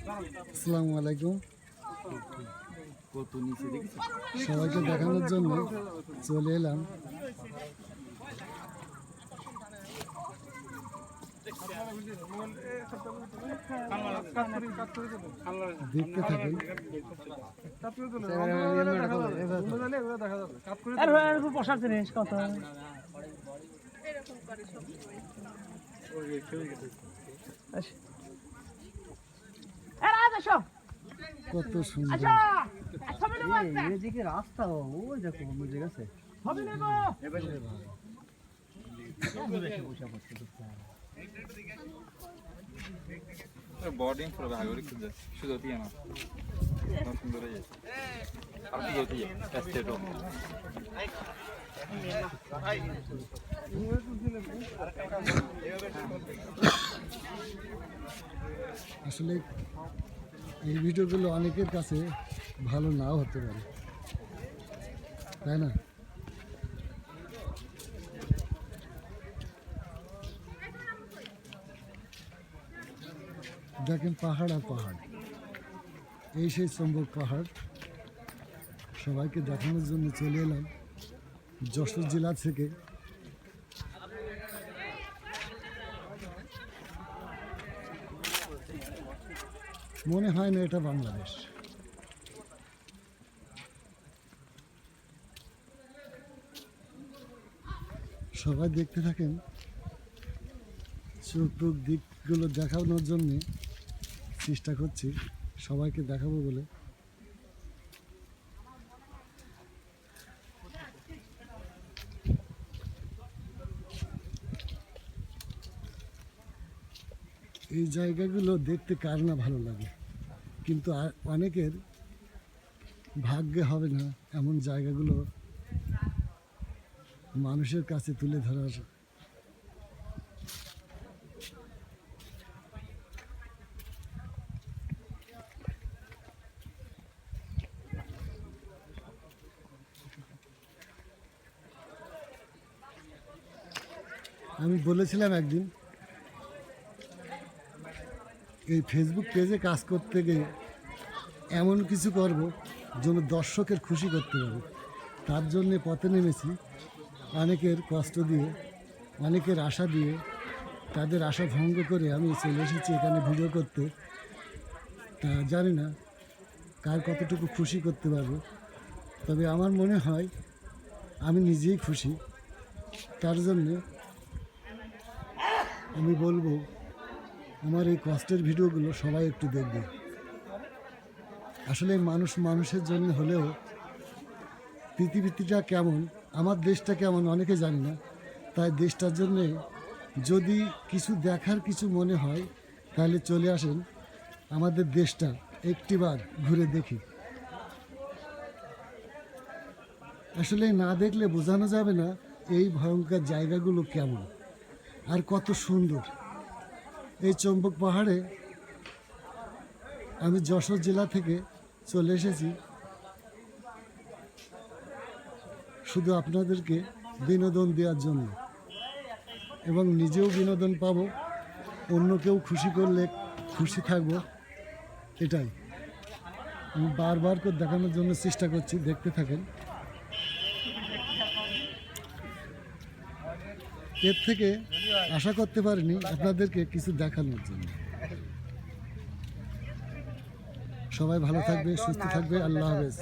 আসসালামু আলাইকুম। সবাইকে দেখানোর জন্য চলে এলাম। দেখতে থাকেন। বসার জিনিস কত কত সুন্দর এদিকে রাস্তা ওই দেখো ঠিক আছে बोर्डिंग थोड़ा भाग रही है शुद्ध होती है ना बहुत सुंदर है अब भी होती है टेस्टेड हो আসলে এই ভিডিওগুলো অনেকের কাছে ভালো নাও হতে পারে, তাই না? দেখেন পাহাড় আর পাহাড়, এই সেই চম্বক পাহাড়। সবাইকে দেখানোর জন্য চলে এলাম যশোর জেলা থেকে। মনে হয় না এটা বাংলাদেশ। সবাই দেখতে থাকেন। চতুর্দিক দিকগুলো দেখানোর জন্য চেষ্টা করছি, সবাইকে দেখাবো বলে। এই জায়গাগুলো দেখতে কার না ভালো লাগে, কিন্তু অনেকের ভাগ্যে হবে না এমন জায়গাগুলো মানুষের কাছে তুলে ধরার। আমি বলেছিলাম একদিন এই ফেসবুক পেজে কাজ করতে গিয়ে এমন কিছু করব যেন দর্শকের খুশি করতে পারবো। তার জন্যে পথে নেমেছি, অনেকের কষ্ট দিয়ে, অনেকের আশা দিয়ে, তাদের আশা ভঙ্গ করে আমি চলে এসেছি এখানে ভিডিও করতে। তা জানি না কার কতটুকু খুশি করতে পারবো, তবে আমার মনে হয় আমি নিজেই খুশি। তার জন্যে আমি বলবো আমার এই কষ্টের ভিডিওগুলো সবাই একটু দেখবে। আসলে মানুষ মানুষের জন্য হলেও পৃথিবীটা কেমন, আমার দেশটা কেমন অনেকে জানি না। তাই দেশটার জন্যে যদি কিছু দেখার কিছু মনে হয় তাহলে চলে আসেন আমাদের দেশটা একটিবার ঘুরে দেখি। আসলে না দেখলে বোঝানো যাবে না এই ভয়ঙ্কর জায়গাগুলো কেমন আর কত সুন্দর। এই চম্বক পাহাড়ে আমি যশোর জেলা থেকে চলে এসেছি শুধু আপনাদেরকে বিনোদন দেওয়ার জন্য, এবং নিজেও বিনোদন পাবো, অন্যকেও খুশি করলে খুশি থাকবো। এটাই আমি বারবার করে দেখানোর জন্য চেষ্টা করছি, দেখতে থাকেন। এর থেকে আশা করতে পারিনি আপনাদেরকে কিছু দেখানোর জন্য। সবাই ভালো থাকবে, সুস্থ থাকবে। আল্লাহ হাফেজ।